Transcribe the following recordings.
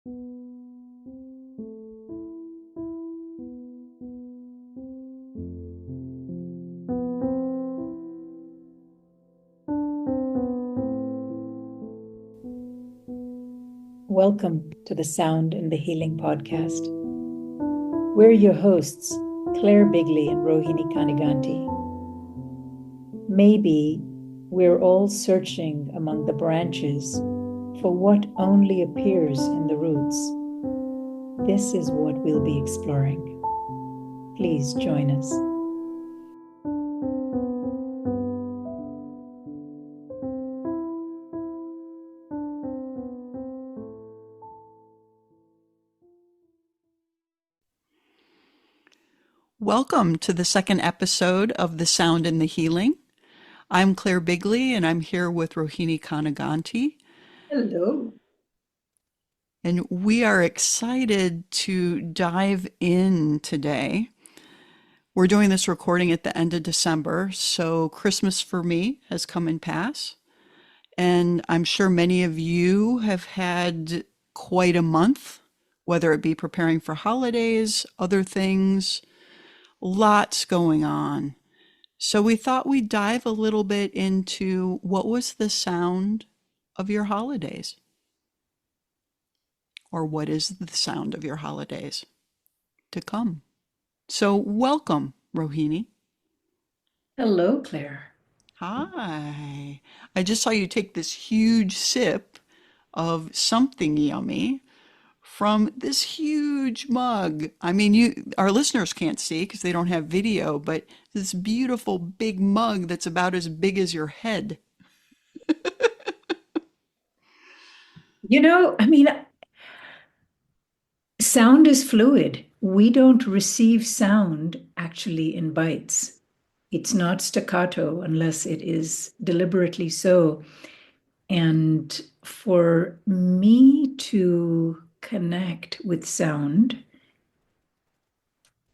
Welcome to the Sound and the Healing podcast. We're your hosts, Claire Bigley and Rohini Kaniganti. Maybe we're all searching among the branches for what only appears in the roots. This is what we'll be exploring. Please join us. Welcome to the second episode of The Sound and the Healing. I'm Claire Bigley, and I'm here with Rohini Kaniganti. Hello. And we are excited to dive in today. We're doing this recording at the end of December, so Christmas for me has come and passed. And I'm sure many of you have had quite a month, whether it be preparing for holidays, other things. Lots going on. So we thought we'd dive a little bit into what was the sound of your holidays? Or what is the sound of your holidays to come? So welcome, Rohini. Hello, Claire. Hi. I just saw you take this huge sip of something yummy from this huge mug. I mean, our listeners can't see because they don't have video, but this beautiful big mug that's about as big as your head. Sound is fluid. We don't receive sound actually in bites. It's not staccato unless it is deliberately so. And for me to connect with sound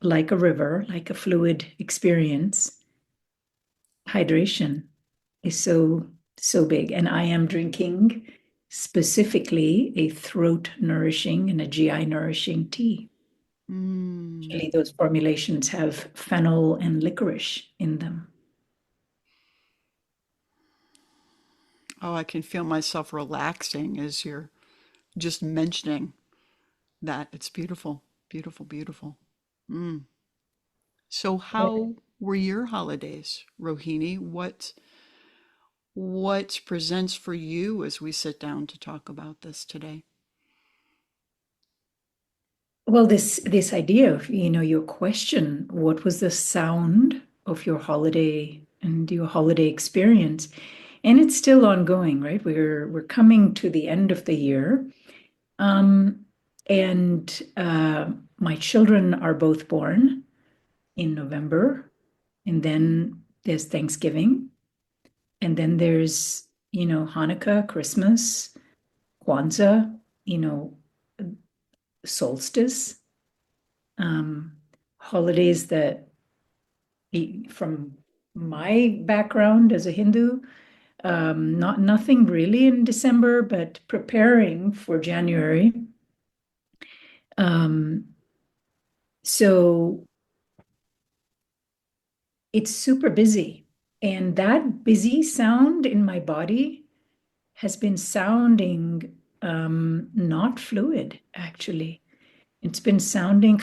like a river, like a fluid experience, hydration is so big. And I am drinking specifically a throat nourishing and a GI nourishing tea. Actually, those formulations have fennel and licorice in them. Oh, I can feel myself relaxing as you're just mentioning that. It's beautiful, beautiful, beautiful. So how were your holidays, Rohini? What presents for you as we sit down to talk about this today? Well, this idea of, your question, what was the sound of your holiday and your holiday experience? And it's still ongoing, right? We're coming to the end of the year. And my children are both born in November, and then there's Thanksgiving, and then there's, Hanukkah, Christmas, Kwanzaa, solstice, holidays that, from my background as a Hindu, nothing really in December, but preparing for January. So it's super busy. And that busy sound in my body has been sounding not fluid, actually. It's been sounding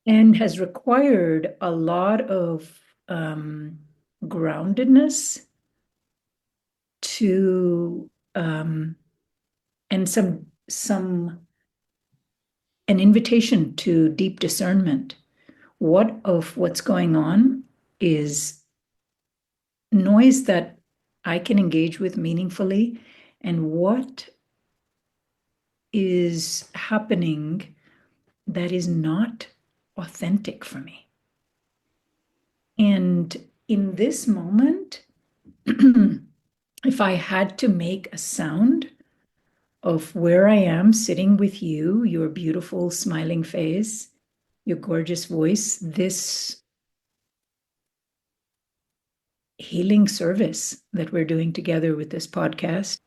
and has required a lot of groundedness to and an invitation to deep discernment. What's going on is noise that I can engage with meaningfully, and what is happening that is not authentic for me. And in this moment, if I had to make a sound of where I am sitting with you, your beautiful smiling face, your gorgeous voice, this healing service that we're doing together with this podcast.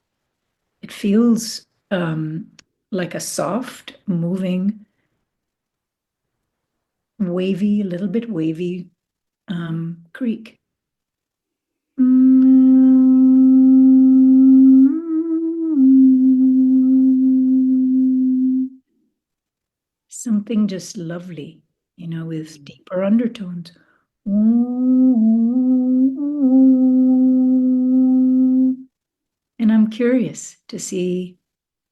It feels like a soft, moving, wavy, a little bit wavy creek. Something just lovely, with deeper undertones. And I'm curious to see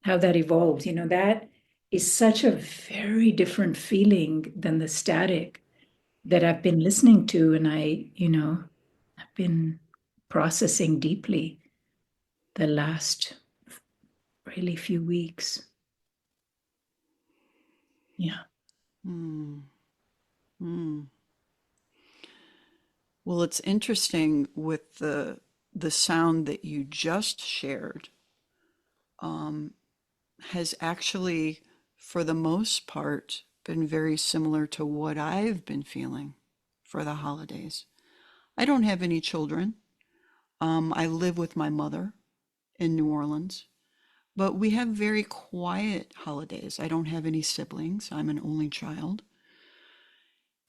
how that evolves. That is such a very different feeling than the static that I've been listening to, and I've been processing deeply the last really few weeks. Yeah. Mm. Mm. Well, it's interesting with the sound that you just shared, has actually, for the most part, been very similar to what I've been feeling for the holidays. I don't have any children. I live with my mother in New Orleans, but we have very quiet holidays. I don't have any siblings. I'm an only child.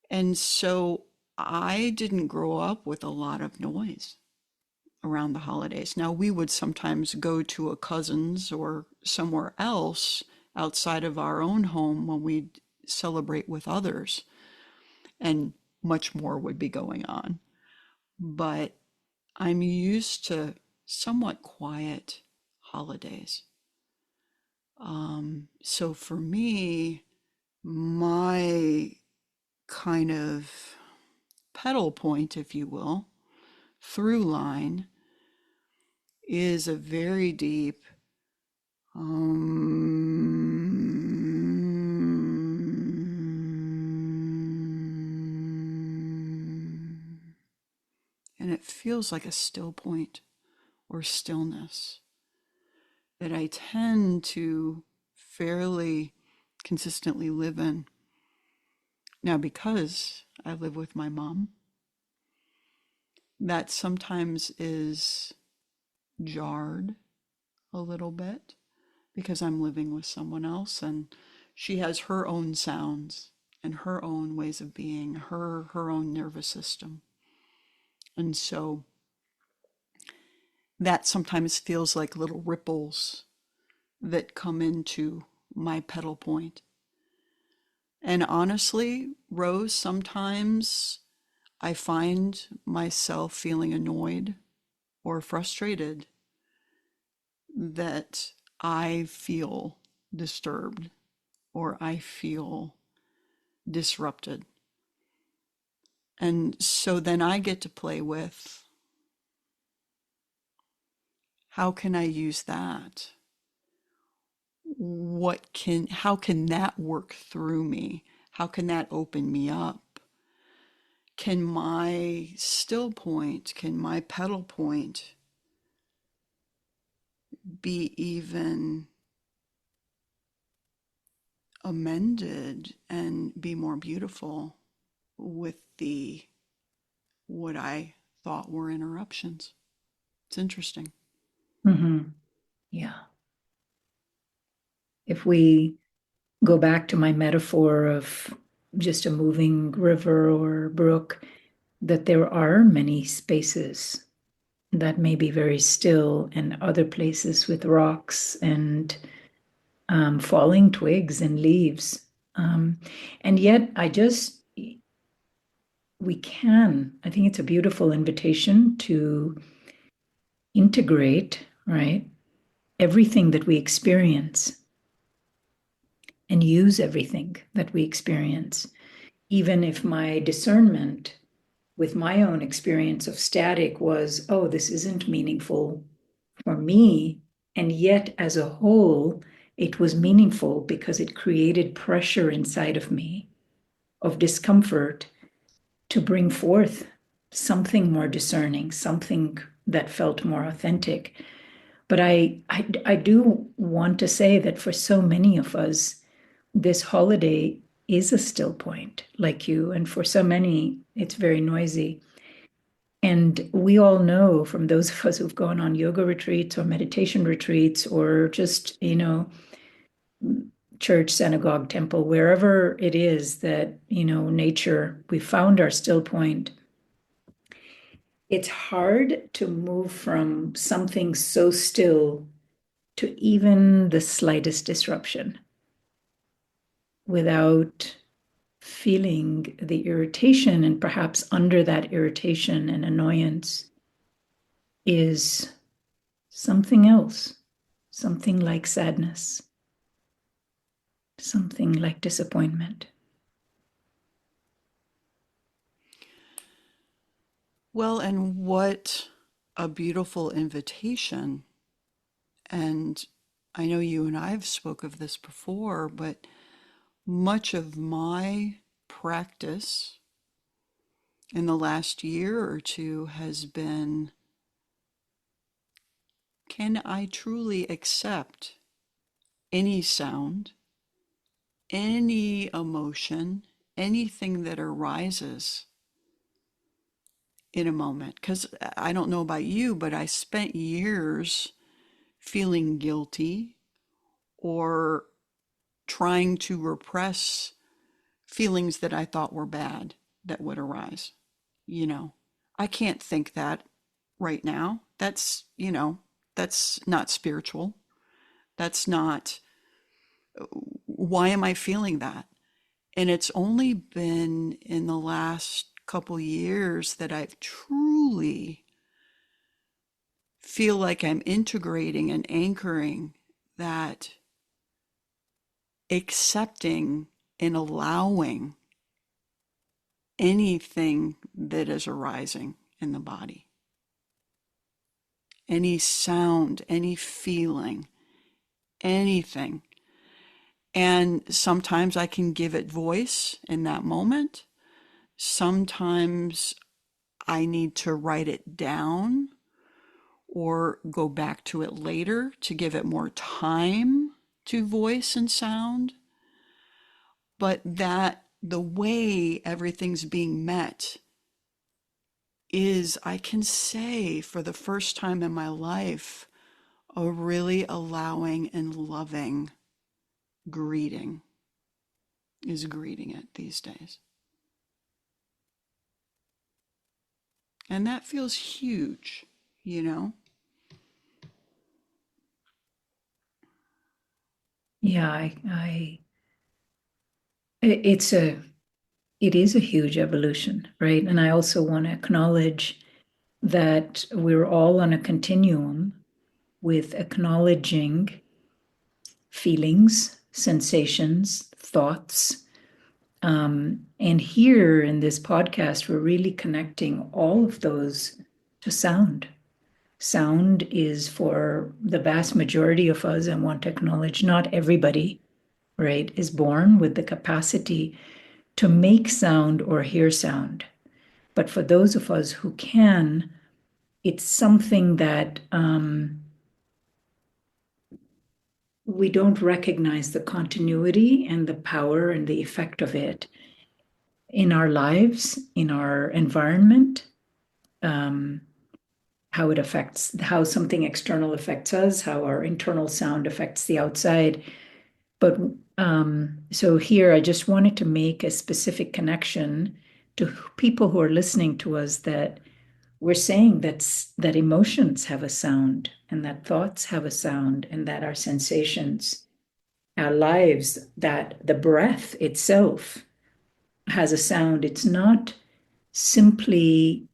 And so I didn't grow up with a lot of noise around the holidays. Now, we would sometimes go to a cousin's or somewhere else outside of our own home when we'd celebrate with others, and much more would be going on. But I'm used to somewhat quiet holidays. So for me, my kind of pedal point, if you will, through line is a very deep and it feels like a still point or stillness that I tend to fairly consistently live in. Now, because I live with my mom, that sometimes is jarred a little bit because I'm living with someone else and she has her own sounds and her own ways of being, her own nervous system. And so that sometimes feels like little ripples that come into my pedal point. And honestly, Rose, sometimes I find myself feeling annoyed or frustrated that I feel disturbed or I feel disrupted. And so then I get to play with how can I use that? How can that work through me? How can that open me up? Can my still point, can my pedal point be even amended and be more beautiful with the what I thought were interruptions? It's interesting. Mm-hmm. Yeah. If we go back to my metaphor of just a moving river or brook, that there are many spaces that may be very still and other places with rocks and falling twigs and leaves. And yet, I think it's a beautiful invitation to integrate, right, everything that we experience and use everything that we experience. Even if my discernment with my own experience of static was, oh, this isn't meaningful for me. And yet, as a whole, it was meaningful because it created pressure inside of me of discomfort to bring forth something more discerning, something that felt more authentic. But I do want to say that for so many of us, this holiday is a still point, like you. And for so many, it's very noisy. And we all know from those of us who've gone on yoga retreats or meditation retreats or just, church, synagogue, temple, wherever it is that, nature, we found our still point. It's hard to move from something so still to even the slightest disruption without feeling the irritation. And perhaps under that irritation and annoyance is something else, something like sadness, something like disappointment. Well, and what a beautiful invitation. And I know you and I have spoke of this before, but much of my practice in the last year or two has been, can I truly accept any sound, any emotion, anything that arises in a moment? Because I don't know about you, but I spent years feeling guilty or trying to repress feelings that I thought were bad that would arise. You know, I can't think that right now. That's not spiritual. That's not, why am I feeling that? And it's only been in the last couple years that I've truly feel like I'm integrating and anchoring that, accepting and allowing anything that is arising in the body, any sound, any feeling, anything. And sometimes I can give it voice in that moment. Sometimes I need to write it down or go back to it later to give it more time to voice and sound. But that the way everything's being met is, I can say for the first time in my life, a really allowing and loving greeting is greeting it these days. And that feels huge, you know? Yeah, it's it is a huge evolution, right? And I also want to acknowledge that we're all on a continuum with acknowledging feelings, sensations, thoughts. And here in this podcast, we're really connecting all of those to sound. Sound is for the vast majority of us, I want to acknowledge, not everybody, right, is born with the capacity to make sound or hear sound. But for those of us who can, it's something that we don't recognize the continuity and the power and the effect of it in our lives, in our environment, um, how it affects, how something external affects us, how our internal sound affects the outside. But so here, I just wanted to make a specific connection to people who are listening to us, that we're saying that emotions have a sound and that thoughts have a sound and that our sensations, our lives, that the breath itself has a sound. It's not simply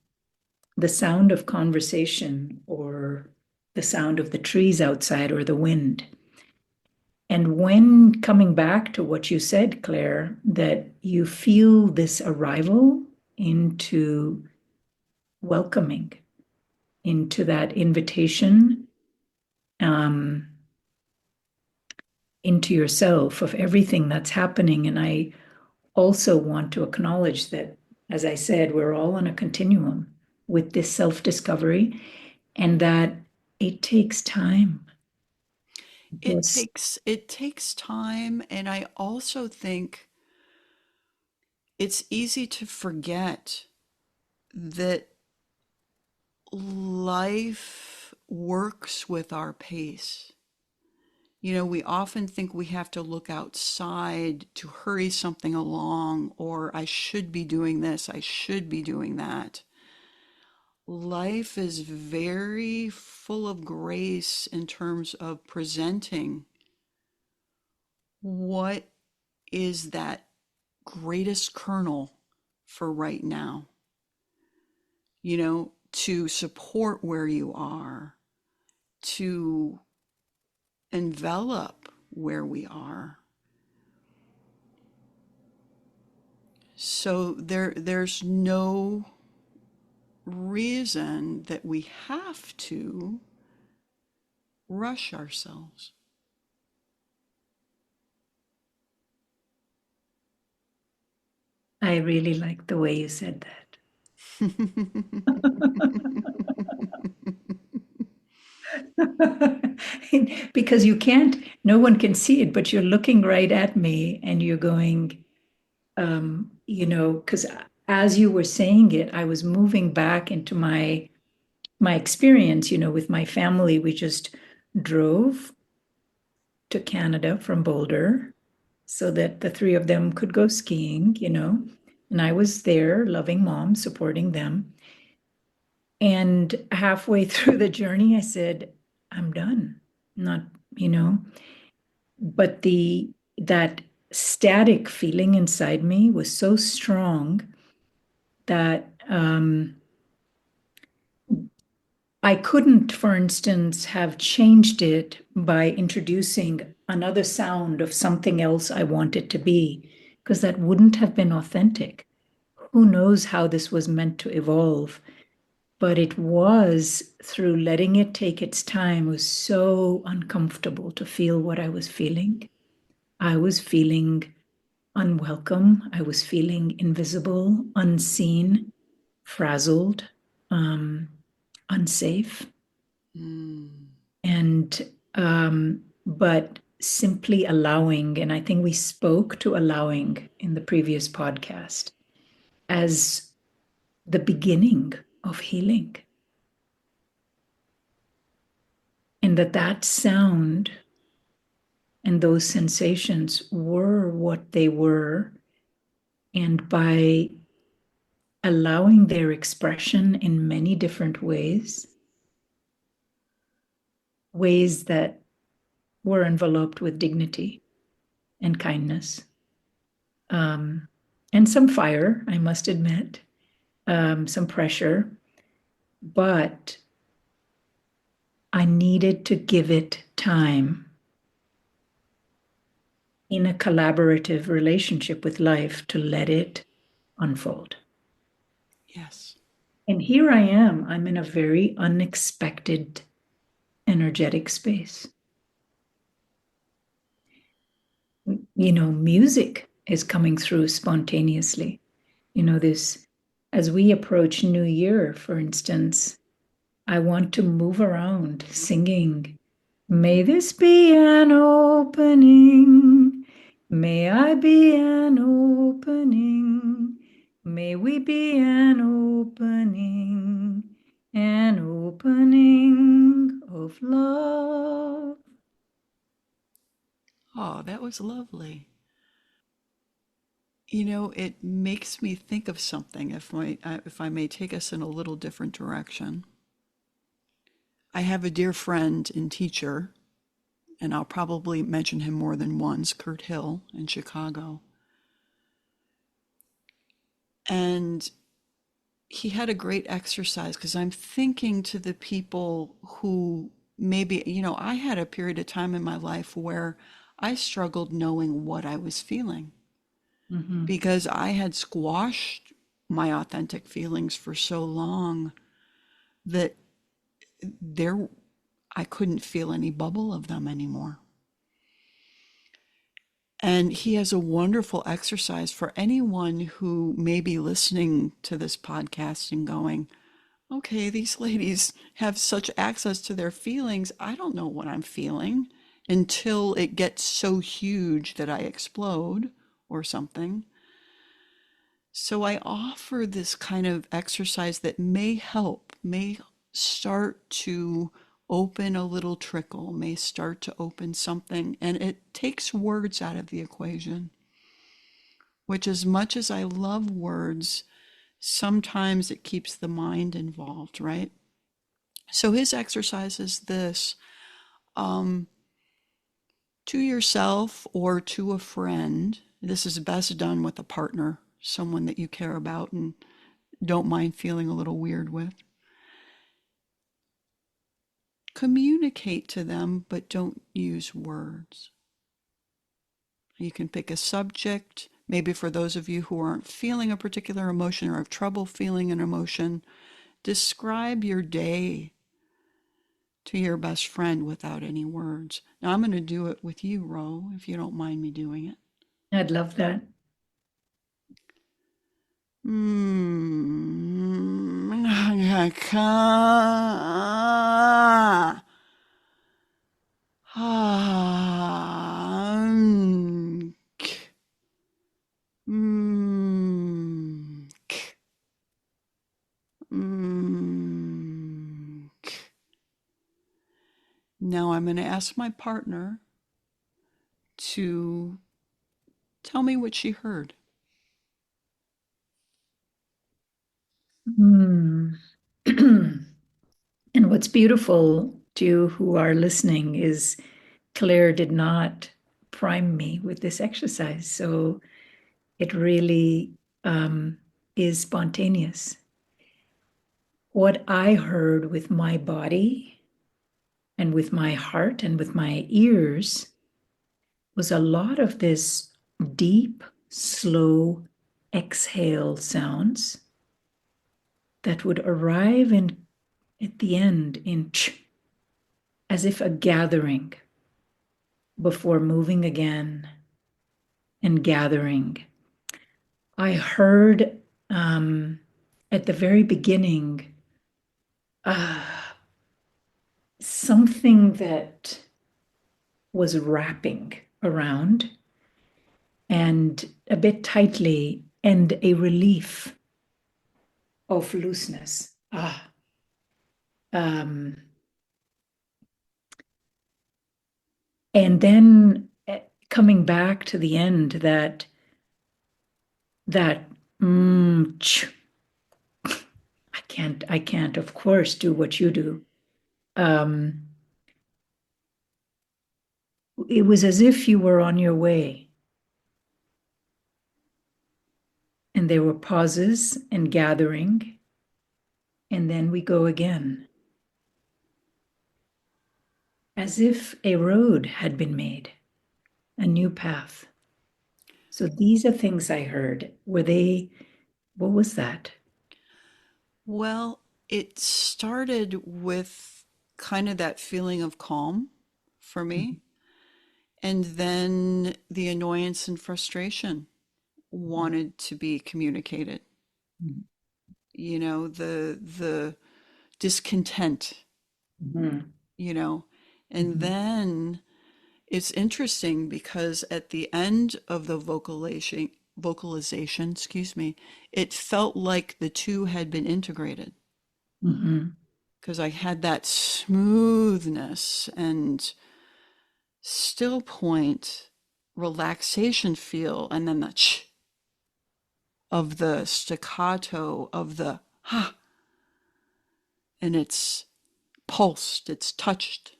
the sound of conversation or the sound of the trees outside or the wind. And when coming back to what you said, Claire, that you feel this arrival into welcoming, into that invitation, um, into yourself of everything that's happening. And I also want to acknowledge that, as I said, we're all on a continuum with this self discovery, and that it takes time. Yes. It takes time, and I also think it's easy to forget that life works with our pace. We often think we have to look outside to hurry something along, or I should be doing this, I should be doing that. Life is very full of grace in terms of presenting what is that greatest kernel for right now, to support where you are, to envelop where we are. So there's no reason that we have to rush ourselves. I really like the way you said that. Because no one can see it, but you're looking right at me and you're going, because as you were saying it, I was moving back into my experience, with my family. We just drove to Canada from Boulder so that the three of them could go skiing, and I was there, loving mom, supporting them. And halfway through the journey, I said, I'm done. Not, you know, but that static feeling inside me was so strong that I couldn't, for instance, have changed it by introducing another sound of something else I want it to be, because that wouldn't have been authentic. Who knows how this was meant to evolve? But it was through letting it take its time. It was so uncomfortable to feel what I was feeling. I was feeling unwelcome. I was feeling invisible, unseen, frazzled, um, unsafe. Mm. But simply allowing, and I think we spoke to allowing in the previous podcast as the beginning of healing. And that sound and those sensations were what they were. And by allowing their expression in many different ways that were enveloped with dignity and kindness, um, and some fire, I must admit, some pressure, but I needed to give it time in a collaborative relationship with life to let it unfold. Yes. And here I am. I'm in a very unexpected energetic space. Music is coming through spontaneously. This, as we approach New Year, for instance, I want to move around singing, may this be an opening. May I be an opening. May we be an opening of love. Oh, that was lovely. It makes me think of something, if I may take us in a little different direction. I have a dear friend and teacher, and I'll probably mention him more than once, Kurt Hill in Chicago. And he had a great exercise because I'm thinking to the people who maybe, I had a period of time in my life where I struggled knowing what I was feeling Mm-hmm. because I had squashed my authentic feelings for so long that there I couldn't feel any bubble of them anymore. And he has a wonderful exercise for anyone who may be listening to this podcast and going, okay, these ladies have such access to their feelings. I don't know what I'm feeling until it gets so huge that I explode or something. So I offer this kind of exercise that may help, may start to open a little trickle, may start to open something, and it takes words out of the equation, which, as much as I love words, sometimes it keeps the mind involved, right? So his exercise is this, um, to yourself or to a friend. This is best done with a partner, someone that you care about and don't mind feeling a little weird with. Communicate to them, but don't use words. You can pick a subject. Maybe for those of you who aren't feeling a particular emotion or have trouble feeling an emotion, describe your day to your best friend without any words. Now, I'm going to do it with you, Ro, if you don't mind me doing it. I'd love that. Now I'm going to ask my partner to tell me what she heard. Hmm. And what's beautiful to you who are listening is Claire did not prime me with this exercise. So it really is spontaneous. What I heard with my body and with my heart and with my ears was a lot of this deep, slow exhale sounds that would arrive in at the end in ch, as if a gathering before moving again and gathering. I heard at the very beginning uh, something that was wrapping around and a bit tightly, and a relief of looseness. Um, and then coming back to the end, that ch, I can't, of course, do what you do. Um, it was as if you were on your way, and there were pauses and gathering, and then we go again, as if a road had been made, a new path. So these are things I heard. Were they, what was that? Well, it started with kind of that feeling of calm for me, and then the annoyance and frustration wanted to be communicated. You know, the discontent, Mhm. you know. And Mhm. then it's interesting because at the end of the vocalization, excuse me, it felt like the two had been integrated Mhm. because I had that smoothness and still point relaxation feel, and then the ch of the staccato of the ha, and it's pulsed, it's touched.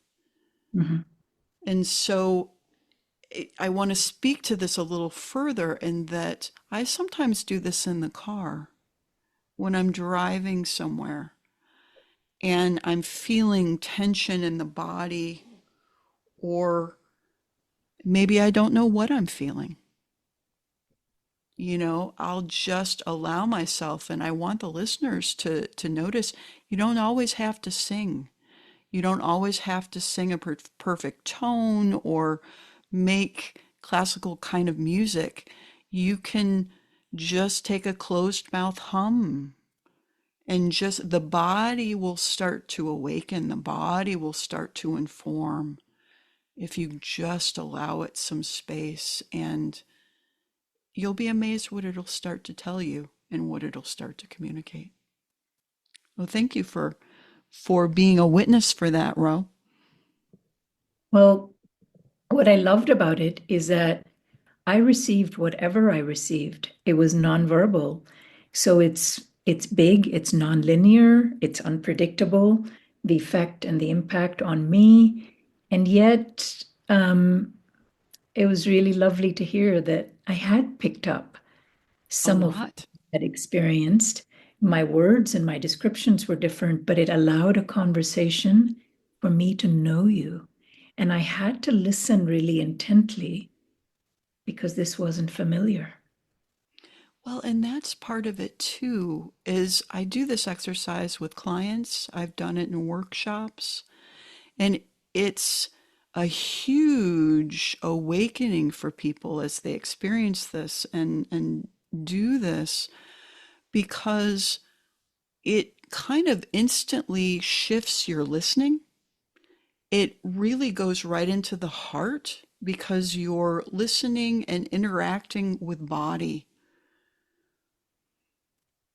Mhm. And so I want to speak to this a little further in that I sometimes do this in the car when I'm driving somewhere and I'm feeling tension in the body, or maybe I don't know what I'm feeling. You know, I'll just allow myself, and I want the listeners to notice you don't always have to sing. You don't always have to sing a perfect tone or make classical kind of music. You can just take a closed mouth hum, and just the body will start to awaken, the body will start to inform if you just allow it some space, and you'll be amazed what it'll start to tell you and what it'll start to communicate. Well, thank you for being a witness for that, Ro. Well, what I loved about it is that I received whatever I received. It was nonverbal. So it's big, it's nonlinear, it's unpredictable, the effect and the impact on me. And yet, it was really lovely to hear that I had picked up A some of what lot. I had experienced. My words and my descriptions were different, but it allowed a conversation for me to know you. And I had to listen really intently because this wasn't familiar. Well, and that's part of it too, is I do this exercise with clients. I've done it in workshops, and it's a huge awakening for people as they experience this and do this because it kind of instantly shifts your listening. It really goes right into the heart because you're listening and interacting with body.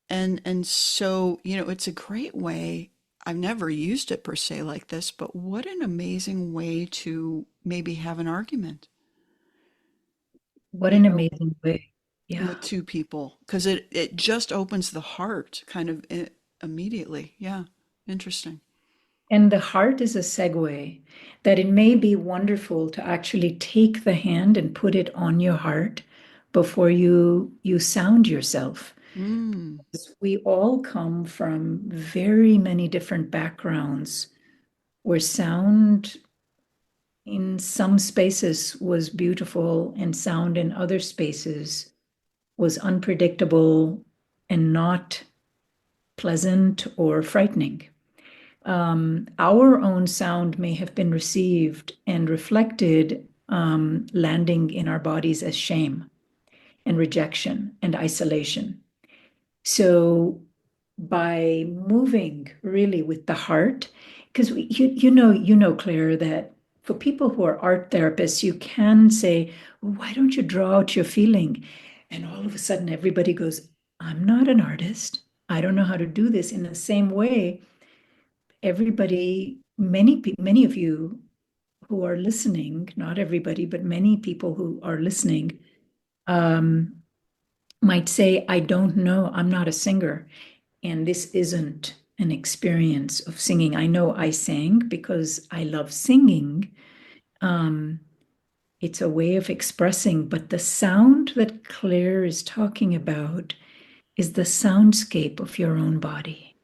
And so, it's a great way. I've never used it per se like this, but what an amazing way to maybe have an argument, What you an know, amazing way. Yeah. with two people, because it just opens the heart kind of immediately. Yeah, interesting. And the heart is a segue that it may be wonderful to actually take the hand and put it on your heart before you sound yourself. Mm, We all come from very many different backgrounds where sound in some spaces was beautiful and sound in other spaces was unpredictable and not pleasant or frightening. Our own sound may have been received and reflected, landing in our bodies as shame and rejection and isolation. So by moving really with the heart, because you know, Claire, that for people who are art therapists, you can say, well, why don't you draw out your feeling? And all of a sudden, everybody goes, I'm not an artist. I don't know how to do this. In the same way, many of you who are listening, not everybody, but many people who are listening, um, might say, I don't know, I'm not a singer. And this isn't an experience of singing. I know I sang because I love singing. Um, it's a way of expressing, but the sound that Claire is talking about is the soundscape of your own body.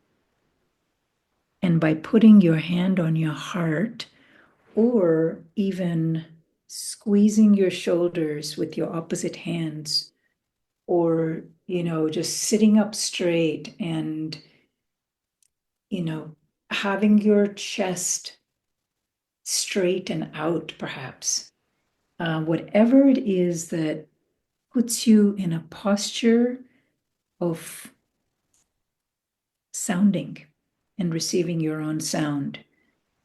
And by putting your hand on your heart, or even squeezing your shoulders with your opposite hands, or, just sitting up straight and, you know, having your chest straight and out, perhaps. Whatever it is that puts you in a posture of sounding and receiving your own sound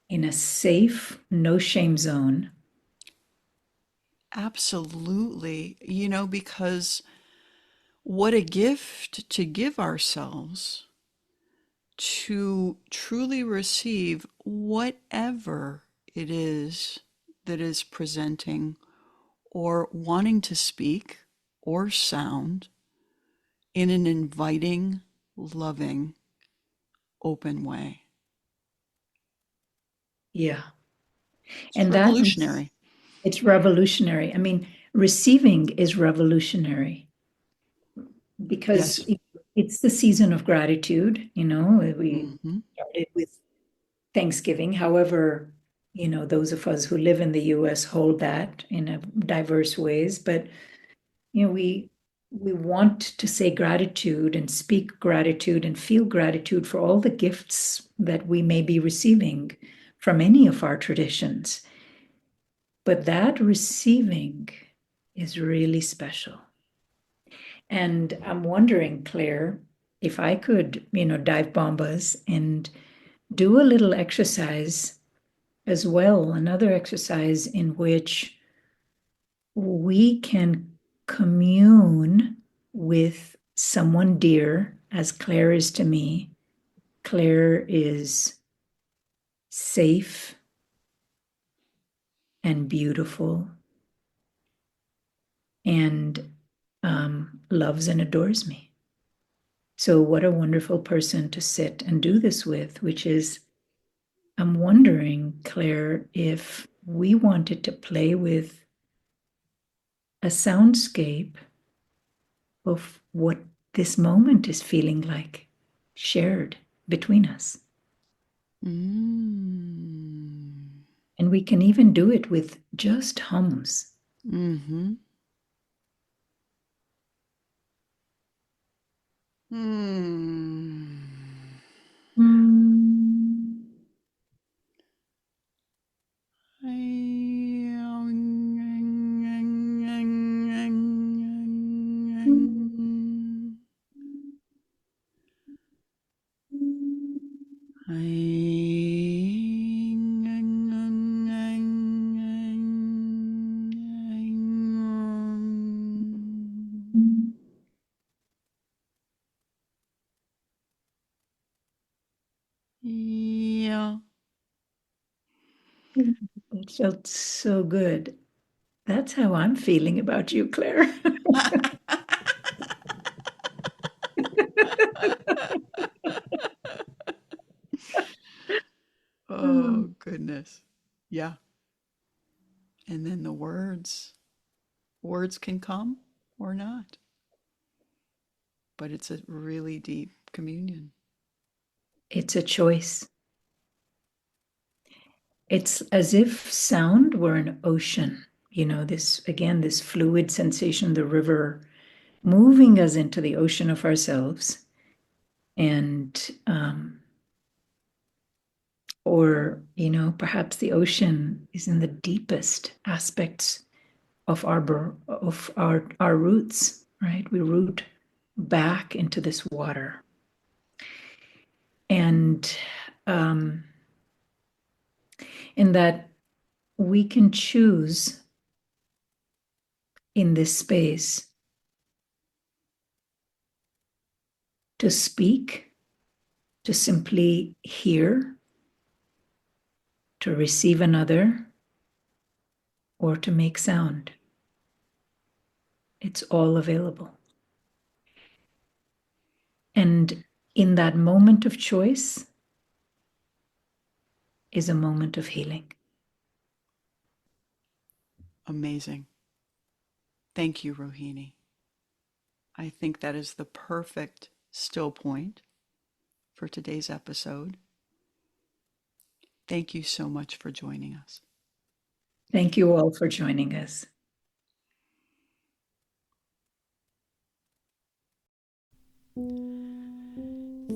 in a safe, no shame zone. absolutely. Because what a gift to give ourselves to truly receive whatever it is that is presenting or wanting to speak or sound in an inviting, loving, open way. Yeah. It's And that revolutionary. it's revolutionary. I mean, receiving is revolutionary because Yes. it's the season of gratitude. We Hmm. started with Thanksgiving. However, those of us who live in the US hold that in a diverse ways, but we want to say gratitude and speak gratitude and feel gratitude for all the gifts that we may be receiving from any of our traditions. But that receiving is really special. And I'm wondering, Claire, if I could, dive bombas and do a little exercise as well, another exercise in which we can commune with someone dear, as Claire is to me. Claire is safe and beautiful and loves and adores me. So what a wonderful person to sit and do this with, which is, I'm wondering, Claire, if we wanted to play with a soundscape of what this moment is feeling like, shared between us. Mm. And we can even do it with just hums. Mm-hmm. Mm. Yeah. It felt so good. That's how I'm feeling about you, Claire. Oh, goodness. Yeah. And then the words. Words can come or not, but it's a really deep communion. It's a choice. It's as if sound were an ocean. This, again, this fluid sensation, the river moving us into the ocean of ourselves. And, or, perhaps the ocean is in the deepest aspects of our roots, right? We root back into this water. And in that we can choose in this space to speak, to simply hear, to receive another, or to make sound. It's all available. And in that moment of choice is a moment of healing. Amazing. Thank you, Rohini. I think that is the perfect still point for today's episode. Thank you so much for joining us. Thank you all for joining us.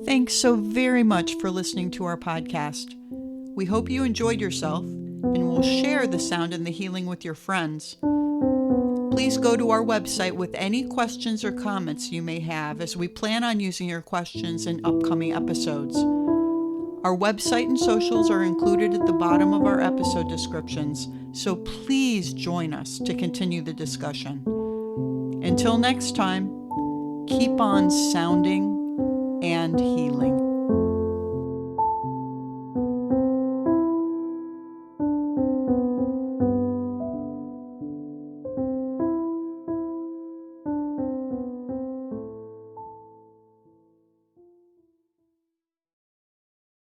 Thanks so very much for listening to our podcast. We hope you enjoyed yourself and will share the sound and the healing with your friends. Please go to our website with any questions or comments you may have, as we plan on using your questions in upcoming episodes. Our website and socials are included at the bottom of our episode descriptions, so please join us to continue the discussion. Until next time, keep on sounding and healing.